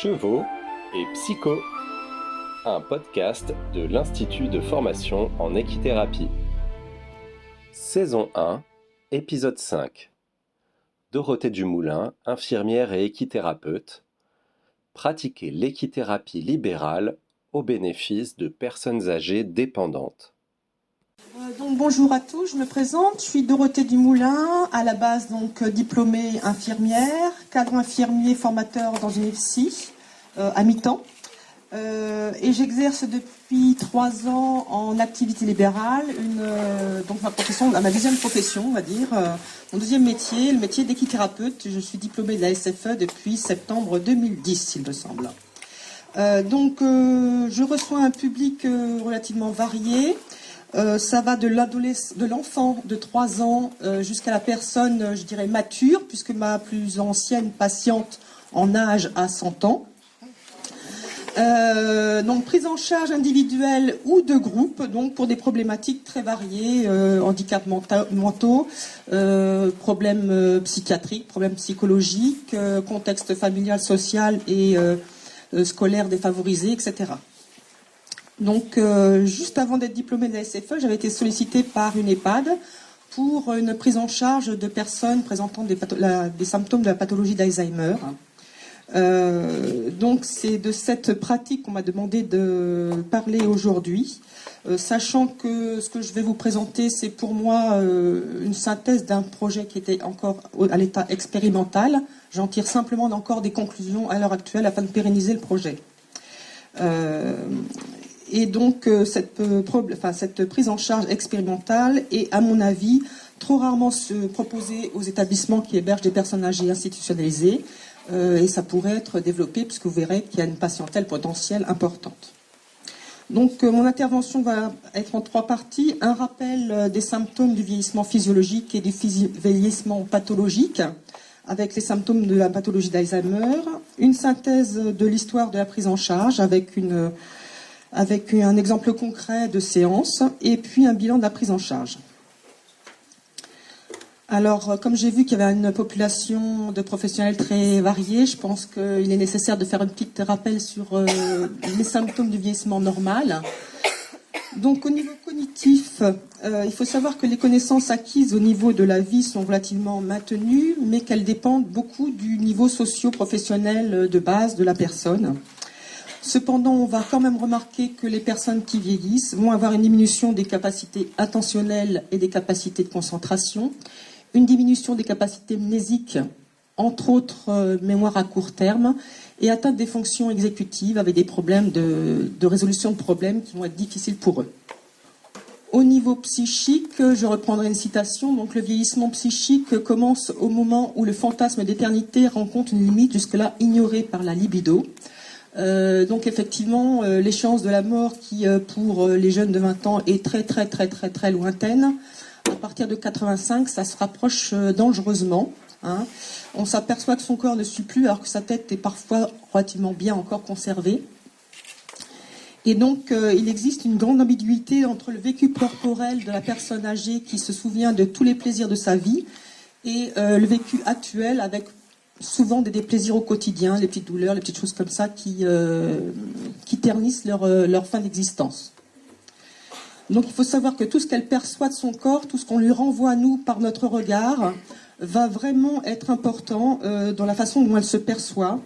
Chevaux et Psycho, un podcast de l'Institut de formation en équithérapie. Saison 1, épisode 5. Dorothée Dumoulin, infirmière et équithérapeute, pratiquer l'équithérapie libérale au bénéfice de personnes âgées dépendantes. Bonjour à tous, je me présente, je suis Dorothée Dumoulin, à la base diplômée infirmière, cadre infirmier formateur dans une EFSI à mi-temps. Et j'exerce depuis 3 ans en activité libérale, ma profession, ma deuxième profession, on va dire, mon deuxième métier, le métier d'équithérapeute. Je suis diplômée de la SFE depuis septembre 2010, il me semble. Je reçois un public relativement varié. Ça va de l'enfant de 3 ans jusqu'à la personne, je dirais, mature, puisque ma plus ancienne patiente en âge a 100 ans. Prise en charge individuelle ou de groupe, donc pour des problématiques très variées, handicaps mentaux, problèmes psychiatriques, problèmes psychologiques, contexte familial, social et scolaire défavorisé, etc. Juste avant d'être diplômée de la SFE, j'avais été sollicitée par une EHPAD pour une prise en charge de personnes présentant des symptômes de la pathologie d'Alzheimer. C'est de cette pratique qu'on m'a demandé de parler aujourd'hui, sachant que ce que je vais vous présenter, c'est pour moi une synthèse d'un projet qui était encore à l'état expérimental. J'en tire simplement encore des conclusions à l'heure actuelle afin de pérenniser le projet. Cette prise en charge expérimentale est, à mon avis, trop rarement se proposer aux établissements qui hébergent des personnes âgées institutionnalisées. Et ça pourrait être développé puisque vous verrez qu'il y a une patientèle potentielle importante. Mon intervention va être en 3 parties. Un rappel des symptômes du vieillissement physiologique et du vieillissement pathologique, avec les symptômes de la pathologie d'Alzheimer. Une synthèse de l'histoire de la prise en charge avec un exemple concret de séance, et puis un bilan de la prise en charge. Alors, comme j'ai vu qu'il y avait une population de professionnels très variés, je pense qu'il est nécessaire de faire un petit rappel sur les symptômes du vieillissement normal. Donc, au niveau cognitif, il faut savoir que les connaissances acquises au niveau de la vie sont relativement maintenues, mais qu'elles dépendent beaucoup du niveau socio-professionnel de base de la personne. Cependant, on va quand même remarquer que les personnes qui vieillissent vont avoir une diminution des capacités attentionnelles et des capacités de concentration, une diminution des capacités mnésiques, entre autres mémoire à court terme, et atteinte des fonctions exécutives avec des problèmes de résolution de problèmes qui vont être difficiles pour eux. Au niveau psychique, je reprendrai une citation. Donc, le vieillissement psychique commence au moment où le fantasme d'éternité rencontre une limite jusque-là ignorée par la libido. Effectivement, l'échéance de la mort qui, pour les jeunes de 20 ans, est très, très, très, très, très lointaine. À partir de 85, ça se rapproche dangereusement. On s'aperçoit que son corps ne suit plus, alors que sa tête est parfois relativement bien encore conservée. Et donc, il existe une grande ambiguïté entre le vécu corporel de la personne âgée qui se souvient de tous les plaisirs de sa vie et le vécu actuel avec souvent des déplaisirs au quotidien, les petites douleurs, les petites choses comme ça qui ternissent leur fin d'existence. Donc il faut savoir que tout ce qu'elle perçoit de son corps, tout ce qu'on lui renvoie à nous par notre regard, va vraiment être important dans la façon dont elle se perçoit.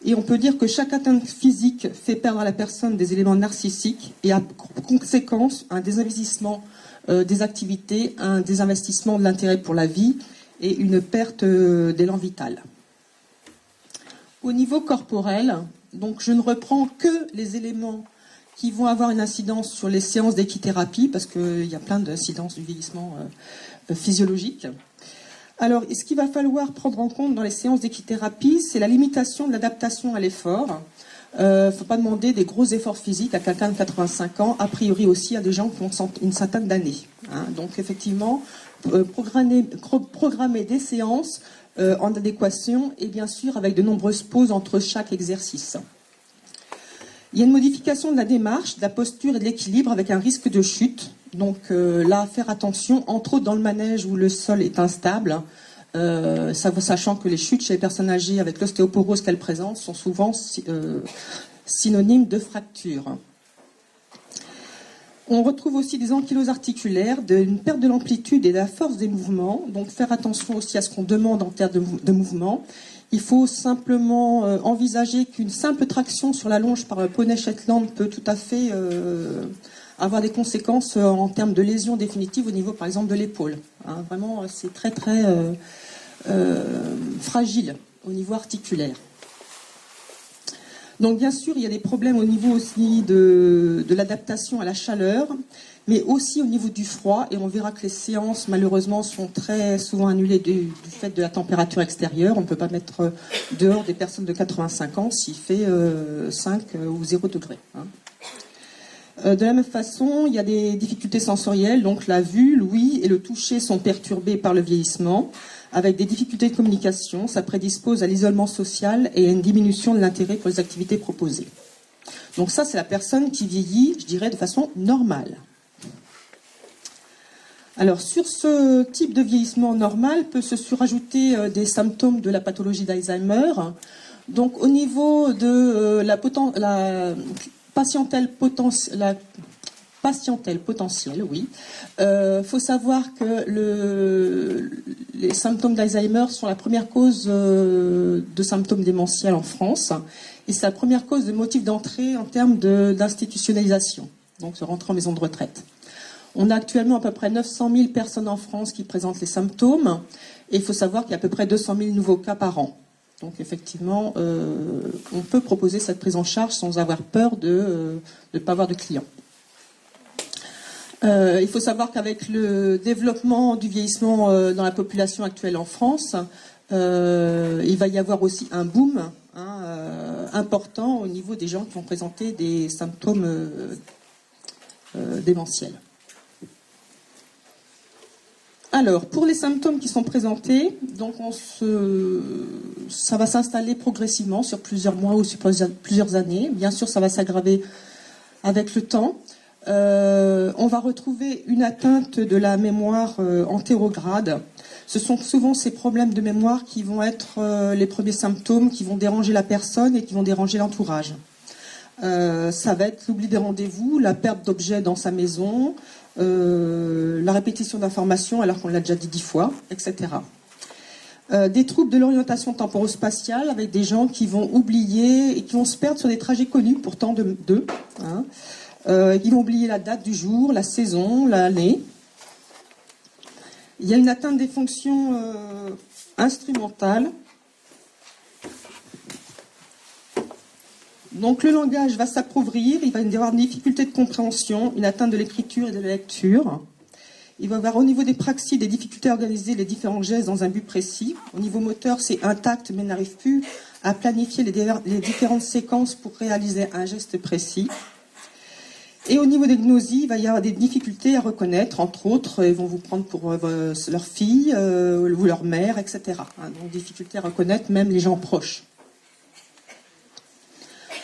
Et on peut dire que chaque atteinte physique fait perdre à la personne des éléments narcissiques et a pour conséquence un désinvestissement des activités, un désinvestissement de l'intérêt pour la vie et une perte d'élan vital. Au niveau corporel, donc je ne reprends que les éléments qui vont avoir une incidence sur les séances d'équithérapie, parce qu'il y a plein d'incidences du vieillissement physiologique. Alors, ce qu'il va falloir prendre en compte dans les séances d'équithérapie, c'est la limitation de l'adaptation à l'effort. Il ne faut pas demander des gros efforts physiques à quelqu'un de 85 ans, a priori aussi à des gens qui ont une centaine d'années. Donc, effectivement, programmer des séances en adéquation et bien sûr avec de nombreuses pauses entre chaque exercice. Il y a une modification de la démarche, de la posture et de l'équilibre avec un risque de chute. Donc là, faire attention, entre autres dans le manège où le sol est instable, sachant que les chutes chez les personnes âgées avec l'ostéoporose qu'elles présentent sont souvent synonymes de fractures. On retrouve aussi des ankyloses articulaires, une perte de l'amplitude et de la force des mouvements. Donc faire attention aussi à ce qu'on demande en termes de mouvement. Il faut simplement envisager qu'une simple traction sur la longe par le poney Shetland peut tout à fait avoir des conséquences en termes de lésions définitives au niveau, par exemple, de l'épaule. Hein, vraiment, c'est très très fragile au niveau articulaire. Donc bien sûr, il y a des problèmes au niveau aussi de l'adaptation à la chaleur, mais aussi au niveau du froid, et on verra que les séances, malheureusement, sont très souvent annulées du fait de la température extérieure. On ne peut pas mettre dehors des personnes de 85 ans s'il fait 5 ou 0 degré. Hein. De la même façon, il y a des difficultés sensorielles, donc la vue, l'ouïe et le toucher sont perturbés par le vieillissement, avec des difficultés de communication. Ça prédispose à l'isolement social et à une diminution de l'intérêt pour les activités proposées. Donc ça, c'est la personne qui vieillit, je dirais, de façon normale. Alors, sur ce type de vieillissement normal, peut se surajouter des symptômes de la pathologie d'Alzheimer. Donc, au niveau de la patientèle potentielle, oui. Faut savoir que les symptômes d'Alzheimer sont la première cause de symptômes démentiels en France. Et c'est la première cause de motif d'entrée en termes d'institutionnalisation, donc de rentrer en maison de retraite. On a actuellement à peu près 900 000 personnes en France qui présentent les symptômes. Et il faut savoir qu'il y a à peu près 200 000 nouveaux cas par an. Donc effectivement, on peut proposer cette prise en charge sans avoir peur de ne pas avoir de clients. Il faut savoir qu'avec le développement du vieillissement dans la population actuelle en France, il va y avoir aussi un boom important au niveau des gens qui vont présenter des symptômes démentiels. Alors, pour les symptômes qui sont présentés, donc ça va s'installer progressivement sur plusieurs mois ou sur plusieurs années. Bien sûr, ça va s'aggraver avec le temps. On va retrouver une atteinte de la mémoire antérograde. Ce sont souvent ces problèmes de mémoire qui vont être les premiers symptômes qui vont déranger la personne et qui vont déranger l'entourage. Ça va être l'oubli des rendez-vous, la perte d'objets dans sa maison, la répétition d'informations alors qu'on l'a déjà dit 10 fois, etc. Des troubles de l'orientation temporo-spatiale avec des gens qui vont oublier et qui vont se perdre sur des trajets connus pourtant d'eux. Ils vont oublier la date du jour, la saison, l'année. Il y a une atteinte des fonctions instrumentales. Donc le langage va s'appauvrir, il va y avoir une difficulté de compréhension, une atteinte de l'écriture et de la lecture. Il va y avoir au niveau des praxis des difficultés à organiser les différents gestes dans un but précis. Au niveau moteur, c'est intact mais n'arrive plus à planifier les différentes séquences pour réaliser un geste précis. Et au niveau des gnosies, il va y avoir des difficultés à reconnaître, entre autres, ils vont vous prendre pour leur fille ou leur mère, etc. Donc difficulté à reconnaître même les gens proches.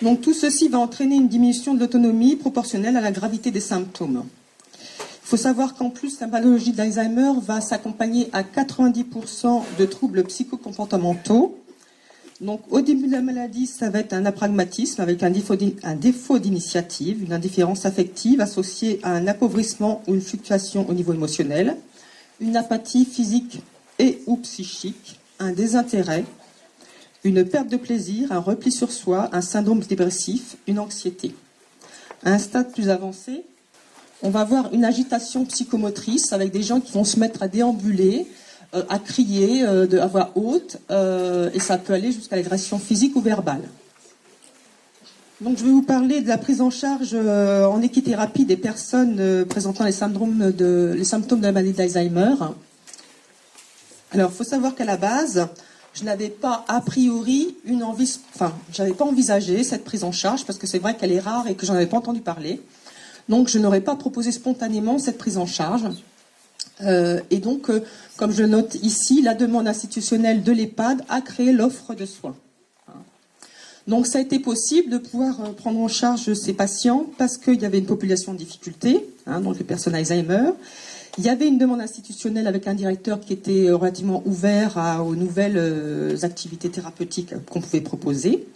Donc tout ceci va entraîner une diminution de l'autonomie proportionnelle à la gravité des symptômes. Il faut savoir qu'en plus, la pathologie d'Alzheimer va s'accompagner à 90% de troubles psychocomportementaux. Donc au début de la maladie, ça va être un apragmatisme avec un défaut d'initiative, une indifférence affective associée à un appauvrissement ou une fluctuation au niveau émotionnel, une apathie physique et ou psychique, un désintérêt, une perte de plaisir, un repli sur soi, un syndrome dépressif, une anxiété. À un stade plus avancé, on va avoir une agitation psychomotrice avec des gens qui vont se mettre à déambuler, à crier à voix haute, et ça peut aller jusqu'à l'agression physique ou verbale. Donc je vais vous parler de la prise en charge en équithérapie des personnes présentant les symptômes de la maladie d'Alzheimer. Alors il faut savoir qu'à la base, je n'avais pas a priori j'avais pas envisagé cette prise en charge parce que c'est vrai qu'elle est rare et que j'en avais pas entendu parler. Donc je n'aurais pas proposé spontanément cette prise en charge. Et donc, comme je le note ici, la demande institutionnelle de l'EHPAD a créé l'offre de soins. Donc ça a été possible de pouvoir prendre en charge ces patients parce qu'il y avait une population en difficulté, donc les personnes Alzheimer, Il y avait une demande institutionnelle avec un directeur qui était relativement ouvert aux nouvelles activités thérapeutiques qu'on pouvait proposer.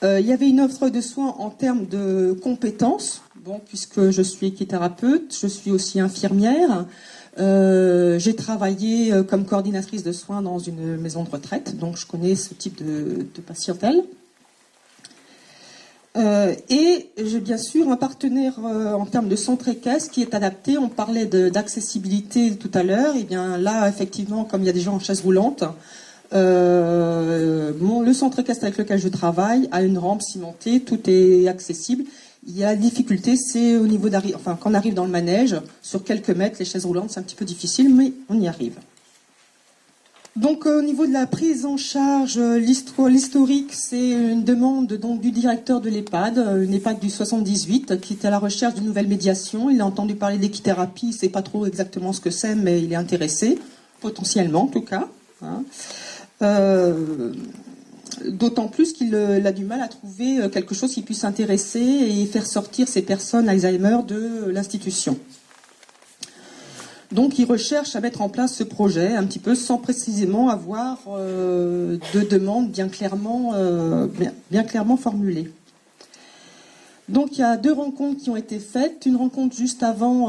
Il y avait une offre de soins en termes de compétences, bon, puisque je suis équithérapeute, je suis aussi infirmière. J'ai travaillé comme coordinatrice de soins dans une maison de retraite, donc je connais ce type de patientèle. Et j'ai bien sûr un partenaire en termes de centre équestre qui est adapté. On parlait d'accessibilité tout à l'heure. Et bien là, effectivement, comme il y a des gens en chaise roulante, le centre équestre avec lequel je travaille a une rampe cimentée, tout est accessible. Il y a la difficulté, c'est au niveau quand on arrive dans le manège, sur quelques mètres, les chaises roulantes, c'est un petit peu difficile, mais on y arrive. Donc au niveau de la prise en charge, l'historique, c'est une demande donc du directeur de l'EHPAD, une EHPAD du 78, qui était à la recherche d'une nouvelle médiation. Il a entendu parler d'équithérapie, il ne sait pas trop exactement ce que c'est, mais il est intéressé, potentiellement en tout cas. Hein. D'autant plus qu'il a du mal à trouver quelque chose qui puisse intéresser et faire sortir ces personnes Alzheimer de l'institution. Donc il recherche à mettre en place ce projet un petit peu sans précisément avoir de demande bien clairement formulée. Donc il y a 2 rencontres qui ont été faites. Une rencontre juste avant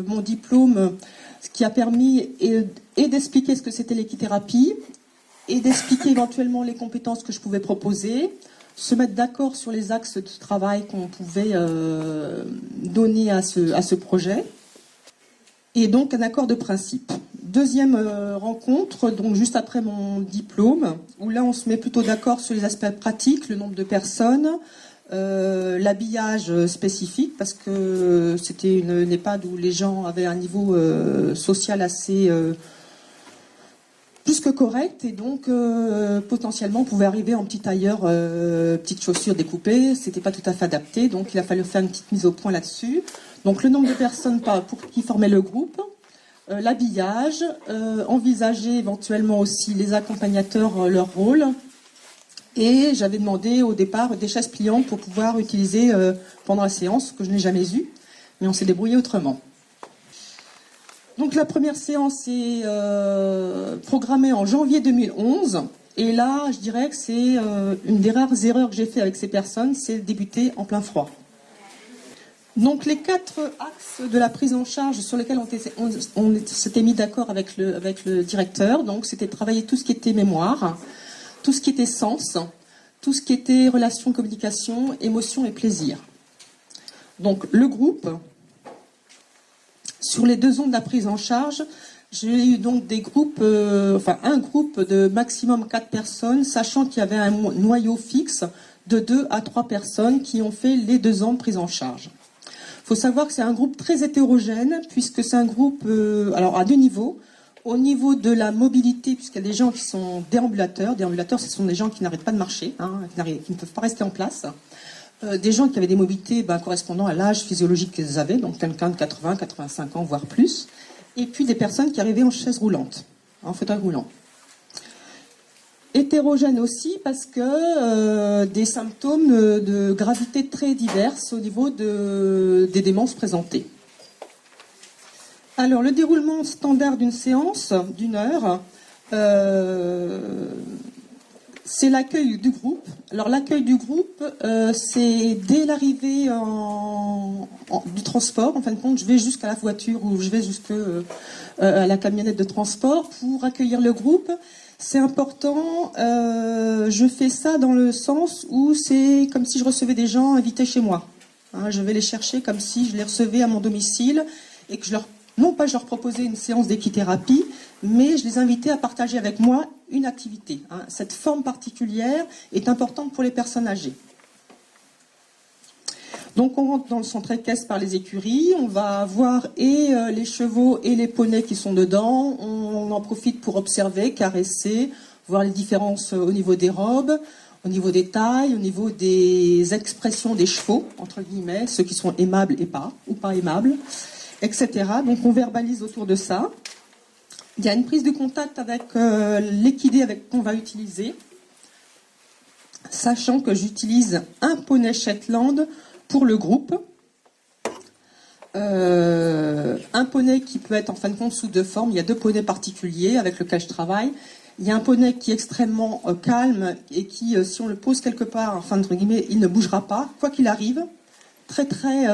mon diplôme, ce qui a permis et d'expliquer ce que c'était l'équithérapie et d'expliquer éventuellement les compétences que je pouvais proposer, se mettre d'accord sur les axes de travail qu'on pouvait donner à ce projet, et donc un accord de principe. Deuxième rencontre, donc juste après mon diplôme, où là on se met plutôt d'accord sur les aspects pratiques, le nombre de personnes, l'habillage spécifique, parce que c'était une EHPAD où les gens avaient un niveau social assez plus que correct, et donc potentiellement on pouvait arriver en petit tailleur, petites chaussures découpées, c'était pas tout à fait adapté, donc il a fallu faire une petite mise au point là-dessus. Donc le nombre de personnes qui formaient le groupe, l'habillage, envisager éventuellement aussi les accompagnateurs, leur rôle, et j'avais demandé au départ des chaises pliantes pour pouvoir utiliser pendant la séance, que je n'ai jamais eu, mais on s'est débrouillé autrement. Donc la première séance est programmée en janvier 2011. Et là, je dirais que c'est une des rares erreurs que j'ai fait avec ces personnes, c'est débuter en plein froid. Donc les 4 axes de la prise en charge sur lesquels on s'était mis d'accord avec le directeur, donc c'était travailler tout ce qui était mémoire, tout ce qui était sens, tout ce qui était relation, communication, émotion et plaisir. Donc le groupe, sur les 2 ans de la prise en charge, j'ai eu donc des groupes, un groupe de maximum 4 personnes, sachant qu'il y avait un noyau fixe de 2 à 3 personnes qui ont fait les 2 ans de prise en charge. Il faut savoir que c'est un groupe très hétérogène, puisque c'est un groupe à 2 niveaux. Au niveau de la mobilité, puisqu'il y a des gens qui sont déambulateurs. Déambulateurs, ce sont des gens qui n'arrêtent pas de marcher, qui ne peuvent pas rester en place. Des gens qui avaient des mobilités correspondant à l'âge physiologique qu'ils avaient, donc quelqu'un de 80, 85 ans, voire plus. Et puis des personnes qui arrivaient en chaise roulante, en fauteuil roulant. Hétérogène aussi parce que des symptômes de gravité très diverses au niveau des démences présentées. Alors, le déroulement standard d'une séance d'1 heure, c'est l'accueil du groupe. Alors, l'accueil du groupe, c'est dès l'arrivée du transport. En fin de compte, je vais jusqu'à la voiture ou je vais jusqu'à la camionnette de transport pour accueillir le groupe. C'est important, je fais ça dans le sens où c'est comme si je recevais des gens invités chez moi. Je vais les chercher comme si je les recevais à mon domicile et que je leur proposais une séance d'équithérapie, mais je les invitais à partager avec moi une activité. Cette forme particulière est importante pour les personnes âgées. Donc on rentre dans le centre équestre par les écuries, on va voir les chevaux et les poneys qui sont dedans, on en profite pour observer, caresser, voir les différences au niveau des robes, au niveau des tailles, au niveau des expressions des chevaux, entre guillemets, ceux qui sont aimables et pas, ou pas aimables, etc. Donc on verbalise autour de ça. Il y a une prise de contact avec l'équidé qu'on va utiliser, sachant que j'utilise un poney Shetland pour le groupe. un poney qui peut être en fin de compte sous deux formes. Il y a deux poneys particuliers avec lesquels je travaille. Il y a un poney qui est extrêmement calme et qui, si on le pose quelque part, enfin entre guillemets, il ne bougera pas, quoi qu'il arrive. Très très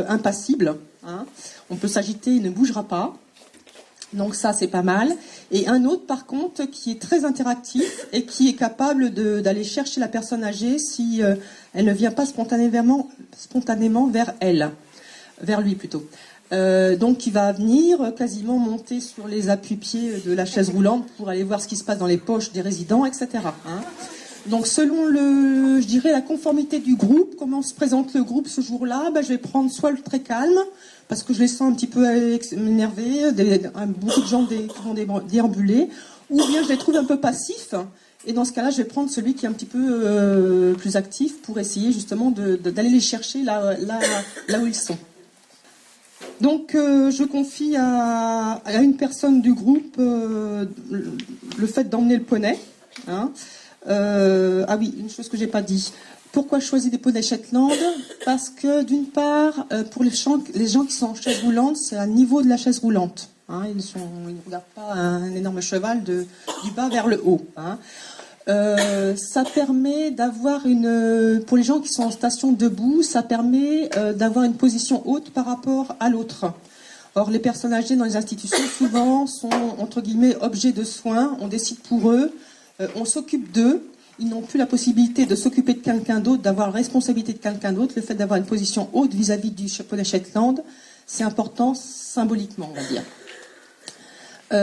impassible. Hein. On peut s'agiter, il ne bougera pas. Donc ça, c'est pas mal. Et un autre, par contre, qui est très interactif et qui est capable d'aller chercher la personne âgée si elle ne vient pas spontanément vers elle, vers lui plutôt. Donc il va venir quasiment monter sur les appuis-pieds de la chaise roulante pour aller voir ce qui se passe dans les poches des résidents, etc. Hein. Donc selon je dirais la conformité du groupe, comment se présente le groupe ce jour-là, je vais prendre soit le très calme, parce que je les sens un petit peu énervés, beaucoup de gens qui vont déambuler, ou bien je les trouve un peu passifs, et dans ce cas-là je vais prendre celui qui est un petit peu plus actif pour essayer justement d'aller les chercher là où ils sont. Donc je confie à une personne du groupe le fait d'emmener le poney. Hein. Ah oui, une chose que j'ai pas dit. Pourquoi je choisis des poneys Shetland? Parce que d'une part, pour les gens qui sont en chaise roulante, c'est à niveau de la chaise roulante. Hein. Ils ne regardent pas un énorme cheval du bas vers le haut. Hein. Ça permet d'avoir pour les gens qui sont en station debout, ça permet d'avoir une position haute par rapport à l'autre. Or, les personnes âgées dans les institutions, souvent, sont, entre guillemets, objets de soins. On décide pour eux, on s'occupe d'eux. Ils n'ont plus la possibilité de s'occuper de quelqu'un d'autre, d'avoir la responsabilité de quelqu'un d'autre. Le fait d'avoir une position haute vis-à-vis du poney Shetland, c'est important symboliquement, on va dire.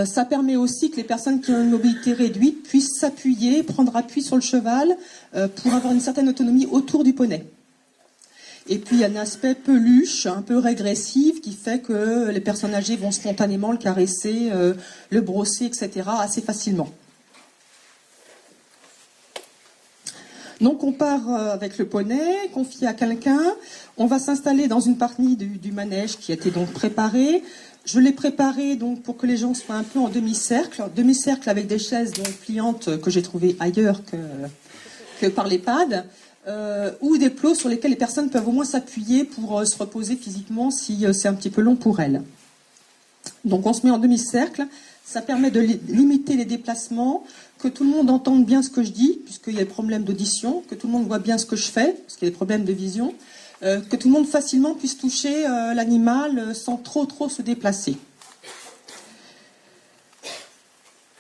Ça permet aussi que les personnes qui ont une mobilité réduite puissent s'appuyer, prendre appui sur le cheval pour avoir une certaine autonomie autour du poney. Et puis il y a un aspect peluche, un peu régressif, qui fait que les personnes âgées vont spontanément le caresser, le brosser, etc. assez facilement. Donc on part avec le poney, confié à quelqu'un. On va s'installer dans une partie du manège qui a été donc préparée. Je l'ai préparé donc pour que les gens soient un peu en demi-cercle avec des chaises donc pliantes que j'ai trouvées ailleurs que par l'EHPAD, ou des plots sur lesquels les personnes peuvent au moins s'appuyer pour se reposer physiquement si c'est un petit peu long pour elles. Donc on se met en demi-cercle, ça permet de limiter les déplacements, que tout le monde entende bien ce que je dis, puisqu'il y a des problèmes d'audition, que tout le monde voit bien ce que je fais, parce qu'il y a des problèmes de vision. Que tout le monde facilement puisse toucher l'animal sans trop se déplacer.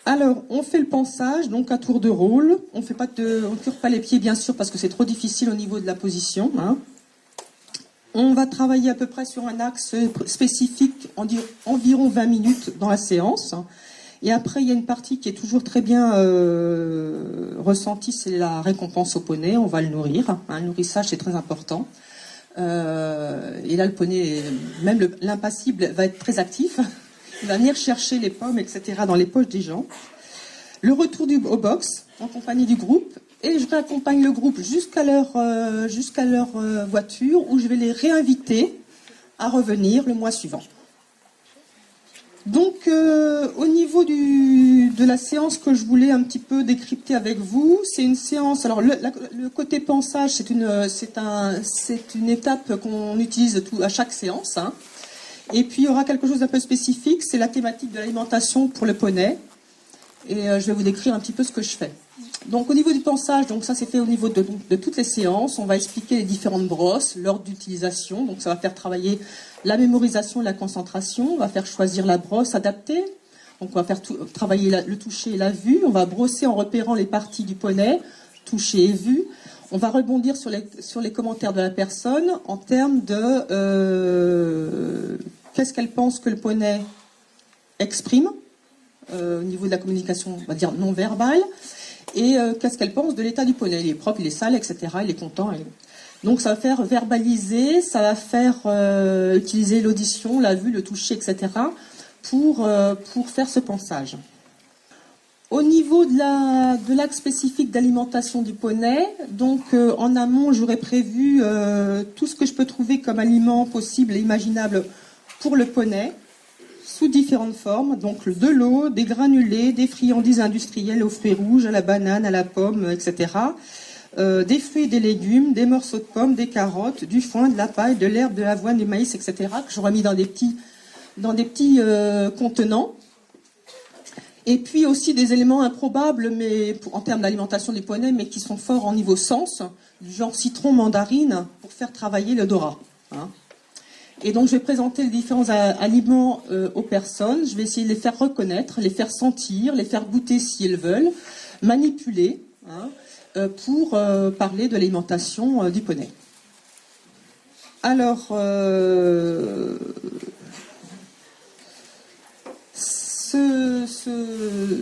Alors, on fait le pansage, donc à tour de rôle. On ne cure pas les pieds, bien sûr, parce que c'est trop difficile au niveau de la position. Hein. On va travailler à peu près sur un axe spécifique, environ 20 minutes dans la séance. Et après, il y a une partie qui est toujours très bien ressentie, c'est la récompense au poney. On va le nourrir. Hein. Le nourrissage, c'est très important. Et là, le poney, même l'impassible, va être très actif. Il va venir chercher les pommes, etc., dans les poches des gens. Le retour au box, en compagnie du groupe. Et je réaccompagne le groupe jusqu'à leur voiture, où je vais les réinviter à revenir le mois suivant. Donc, au niveau de la séance que je voulais un petit peu décrypter avec vous, c'est une séance. Alors, le côté pansage, c'est une étape qu'on utilise à chaque séance. Hein. Et puis, il y aura quelque chose d'un peu spécifique, c'est la thématique de l'alimentation pour le poney. Et je vais vous décrire un petit peu ce que je fais. Donc, au niveau du pansage, donc ça c'est fait au niveau de toutes les séances. On va expliquer les différentes brosses, l'ordre d'utilisation. Donc, ça va faire travailler la mémorisation et la concentration. On va faire choisir la brosse adaptée. Donc, on va faire travailler le toucher et la vue. On va brosser en repérant les parties du poney, toucher et vue. On va rebondir sur les commentaires de la personne en termes de qu'est-ce qu'elle pense que le poney exprime au niveau de la communication, on va dire non verbale. Et qu'est-ce qu'elle pense de l'état du poney. Il est propre, il est sale, etc. Il est content. Donc ça va faire verbaliser, ça va faire utiliser l'audition, la vue, le toucher, etc. pour faire ce pansage. Au niveau de l'axe spécifique d'alimentation du poney, donc en amont, j'aurais prévu tout ce que je peux trouver comme aliment possible et imaginable pour le poney, sous différentes formes, donc de l'eau, des granulés, des friandises industrielles aux fruits rouges, à la banane, à la pomme, etc. Des fruits et des légumes, des morceaux de pommes, des carottes, du foin, de la paille, de l'herbe, de l'avoine, du maïs, etc. que j'aurais mis dans des petits dans des petits contenants. Et puis aussi des éléments improbables, mais en termes d'alimentation des poneys, mais qui sont forts en niveau sens, du genre citron, mandarine, pour faire travailler l'odorat. Hein. Et donc je vais présenter les différents aliments aux personnes. Je vais essayer de les faire reconnaître, les faire sentir, les faire goûter si elles veulent, manipuler, hein, pour parler de l'alimentation du poney. Alors,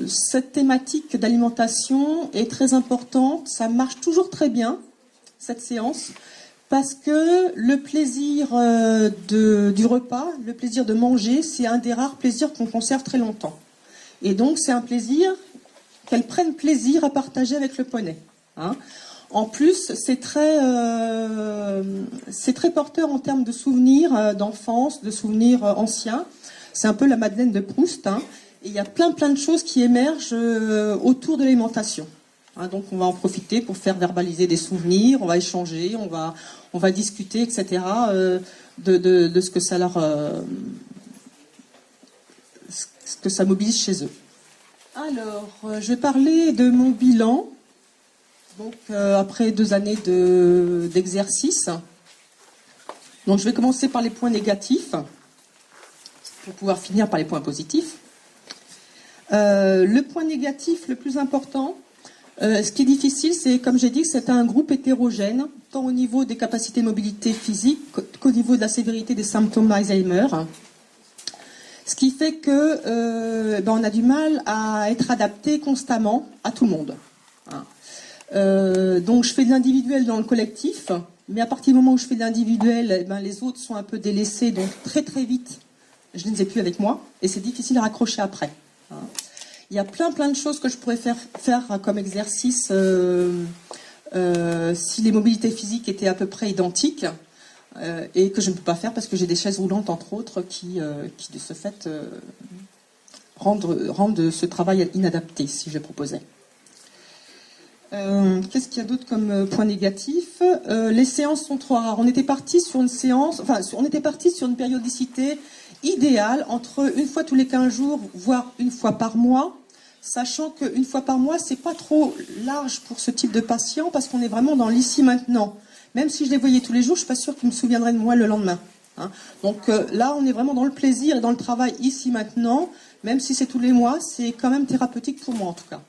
cette thématique d'alimentation est très importante. Ça marche toujours très bien, cette séance, parce que le plaisir du repas, le plaisir de manger, c'est un des rares plaisirs qu'on conserve très longtemps. Et donc, c'est un plaisir qu'elles prennent plaisir à partager avec le poney. Hein. En plus, c'est très porteur en termes de souvenirs d'enfance, de souvenirs anciens. C'est un peu la Madeleine de Proust. Hein, et il y a plein de choses qui émergent autour de l'alimentation. Hein, donc on va en profiter pour faire verbaliser des souvenirs, on va échanger, on va discuter, etc. De ce que ça ce que ça mobilise chez eux. Alors, je vais parler de mon bilan. Donc après 2 années d'exercice. Donc je vais commencer par les points négatifs pour pouvoir finir par les points positifs. Le point négatif le plus important, ce qui est difficile, c'est, comme j'ai dit, que c'est un groupe hétérogène, tant au niveau des capacités de mobilité physique qu'au niveau de la sévérité des symptômes d'Alzheimer. Ce qui fait que on a du mal à être adapté constamment à tout le monde. Hein. Donc je fais de l'individuel dans le collectif, mais à partir du moment où je fais de l'individuel, les autres sont un peu délaissés, donc très vite, je ne les ai plus avec moi, et c'est difficile à raccrocher après. Hein. Il y a plein de choses que je pourrais faire comme exercice si les mobilités physiques étaient à peu près identiques, et que je ne peux pas faire parce que j'ai des chaises roulantes, entre autres, qui de ce fait rendent ce travail inadapté, si je proposais. Qu'est-ce qu'il y a d'autre comme point négatif ? Les séances sont trop rares. On était parti sur une périodicité idéale entre une fois tous les 15 jours, voire une fois par mois, sachant qu'une fois par mois, c'est pas trop large pour ce type de patient parce qu'on est vraiment dans l'ici maintenant. Même si je les voyais tous les jours, je suis pas sûre qu'ils me souviendraient de moi le lendemain. Hein. Donc là, on est vraiment dans le plaisir et dans le travail ici maintenant. Même si c'est tous les mois, c'est quand même thérapeutique pour moi en tout cas.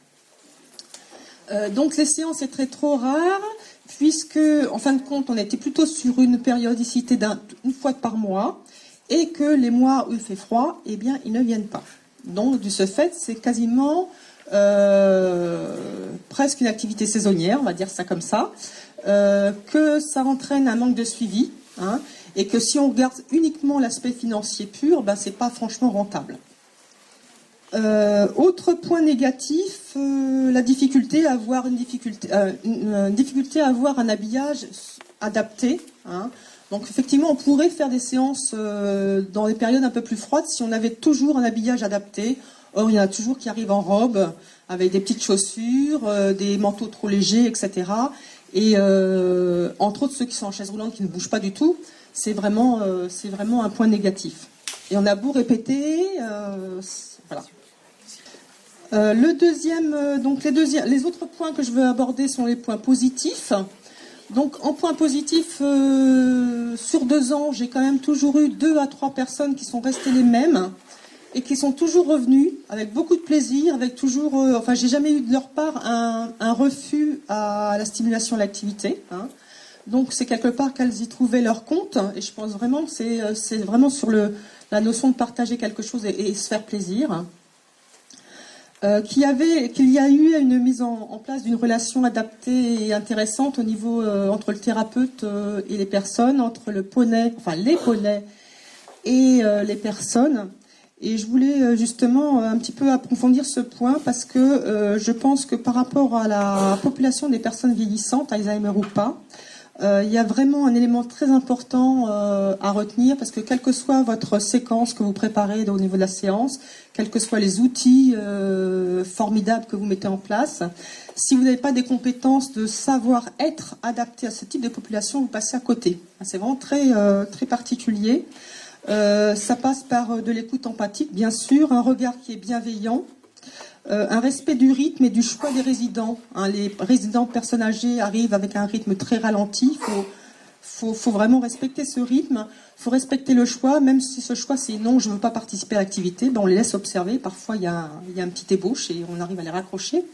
Donc les séances étaient trop rares, puisque, en fin de compte, on était plutôt sur une périodicité une fois par mois, et que les mois où il fait froid, eh bien, ils ne viennent pas. Donc, de ce fait, c'est quasiment presque une activité saisonnière, on va dire ça comme ça, que ça entraîne un manque de suivi, hein, et que si on regarde uniquement l'aspect financier pur, c'est pas franchement rentable. Autre point négatif, la difficulté à avoir une difficulté à avoir un habillage adapté. Hein. Donc effectivement, on pourrait faire des séances dans des périodes un peu plus froides si on avait toujours un habillage adapté. Or, il y en a toujours qui arrivent en robe, avec des petites chaussures, des manteaux trop légers, etc. Et entre autres, ceux qui sont en chaise roulante, qui ne bougent pas du tout, c'est vraiment un point négatif. Et on a beau répéter, voilà. Le deuxième, donc les autres points que je veux aborder sont les points positifs. Donc en point positif, sur 2 ans, j'ai quand même toujours eu 2 à 3 personnes qui sont restées les mêmes et qui sont toujours revenues avec beaucoup de plaisir, avec toujours, j'ai jamais eu de leur part un refus à la stimulation à l'activité. Hein. Donc c'est quelque part qu'elles y trouvaient leur compte, et je pense vraiment que c'est vraiment sur la notion de partager quelque chose et se faire plaisir. Qu'il y a eu une mise en place d'une relation adaptée et intéressante au niveau entre le thérapeute et les personnes, entre les poneys et les personnes. Et je voulais justement un petit peu approfondir ce point parce que je pense que par rapport à la population des personnes vieillissantes, Alzheimer ou pas, il y a vraiment un élément très important à retenir parce que quelle que soit votre séquence que vous préparez au niveau de la séance, quels que soient les outils formidables que vous mettez en place, si vous n'avez pas des compétences de savoir-être adaptées à ce type de population, vous passez à côté. C'est vraiment très particulier. Ça passe par de l'écoute empathique, bien sûr, un regard qui est bienveillant, un respect du rythme et du choix des résidents. Les résidents personnes âgées arrivent avec un rythme très ralenti. Faut vraiment respecter ce rythme. Il faut respecter le choix, même si ce choix c'est non, je ne veux pas participer à l'activité. On les laisse observer. Parfois il y a un petit ébauche et on arrive à les raccrocher.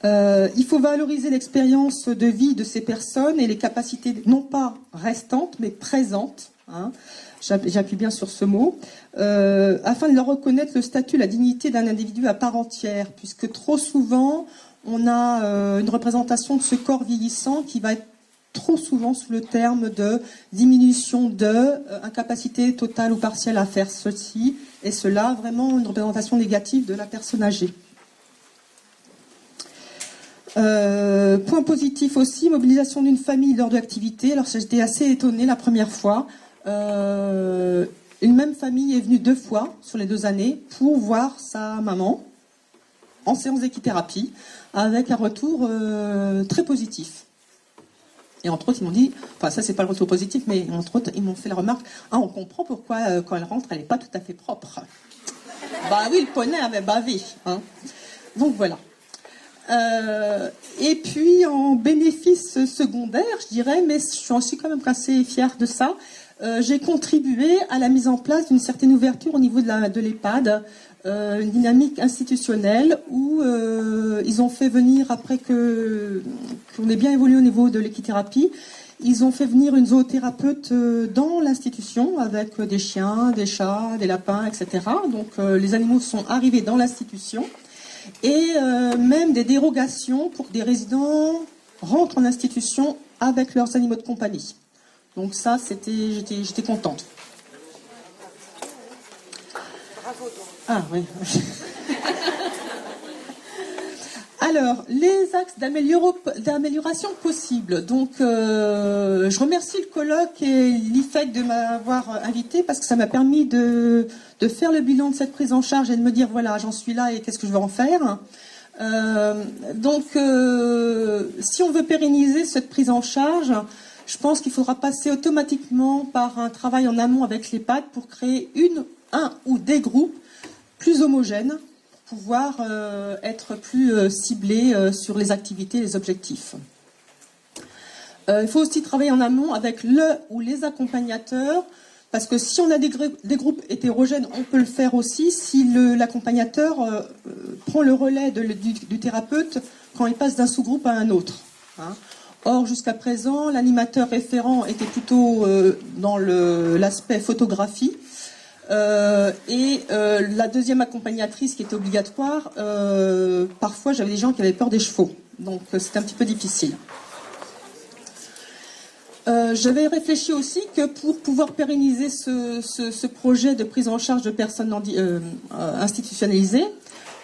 Il faut valoriser l'expérience de vie de ces personnes et les capacités non pas restantes mais présentes. J'appuie bien sur ce mot, afin de leur reconnaître le statut, la dignité d'un individu à part entière, puisque trop souvent on a une représentation de ce corps vieillissant qui va être trop souvent sous le terme de diminution de incapacité totale ou partielle à faire ceci et cela, vraiment une représentation négative de la personne âgée. Point positif aussi, mobilisation d'une famille lors de l'activité. Alors j'étais assez étonnée la première fois. Une même famille est venue 2 fois sur les 2 années pour voir sa maman en séance d'équithérapie avec un retour très positif. Et entre autres, ils m'ont dit, enfin ça c'est pas le retour positif, mais entre autres, ils m'ont fait la remarque, on comprend pourquoi quand elle rentre, elle n'est pas tout à fait propre. Bah oui, le poney avait bavé. Donc voilà. Et puis en bénéfice secondaire, je dirais, mais je suis quand même assez fière de ça, j'ai contribué à la mise en place d'une certaine ouverture au niveau de l'EHPAD, une dynamique institutionnelle où ils ont fait venir, après qu'on ait bien évolué au niveau de l'équithérapie, ils ont fait venir une zoothérapeute dans l'institution avec des chiens, des chats, des lapins, etc. Donc les animaux sont arrivés dans l'institution. Et même des dérogations pour que des résidents rentrent en institution avec leurs animaux de compagnie. Donc ça, j'étais contente. Bravo. Ah oui. Alors, les axes d'amélioration possibles. Donc, je remercie le colloque et l'IFEC de m'avoir invité parce que ça m'a permis de faire le bilan de cette prise en charge et de me dire, voilà, j'en suis là et qu'est-ce que je veux en faire. Donc, si on veut pérenniser cette prise en charge, je pense qu'il faudra passer automatiquement par un travail en amont avec l'EHPAD pour créer un ou des groupes plus homogènes, pouvoir être plus ciblé sur les activités et les objectifs. Il faut aussi travailler en amont avec le ou les accompagnateurs, parce que si on a des groupes hétérogènes, on peut le faire aussi si l'accompagnateur prend le relais du thérapeute quand il passe d'un sous-groupe à un autre. Or, jusqu'à présent, l'animateur référent était plutôt dans l'aspect photographie, et la deuxième accompagnatrice qui était obligatoire, parfois j'avais des gens qui avaient peur des chevaux, donc c'était un petit peu difficile. J'avais réfléchi aussi que pour pouvoir pérenniser ce projet de prise en charge de personnes institutionnalisées,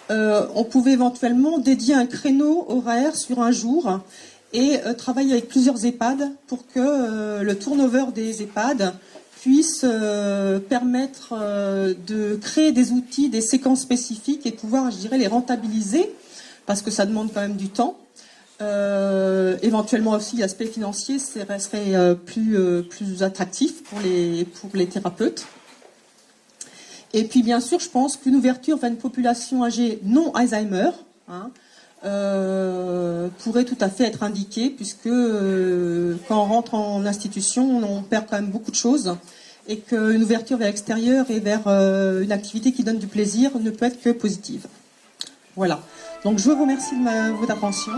on pouvait éventuellement dédier un créneau horaire sur un jour et travailler avec plusieurs EHPAD pour que le turnover des EHPAD puisse permettre de créer des outils, des séquences spécifiques et pouvoir, je dirais, les rentabiliser, parce que ça demande quand même du temps. Éventuellement aussi, l'aspect financier serait plus attractif pour les thérapeutes. Et puis, bien sûr, je pense qu'une ouverture vers une population âgée non Alzheimer pourrait tout à fait être indiquée, puisque quand on rentre en institution, on perd quand même beaucoup de choses, et qu'une ouverture vers l'extérieur et vers une activité qui donne du plaisir ne peut être que positive. Voilà. Donc je vous remercie de votre attention.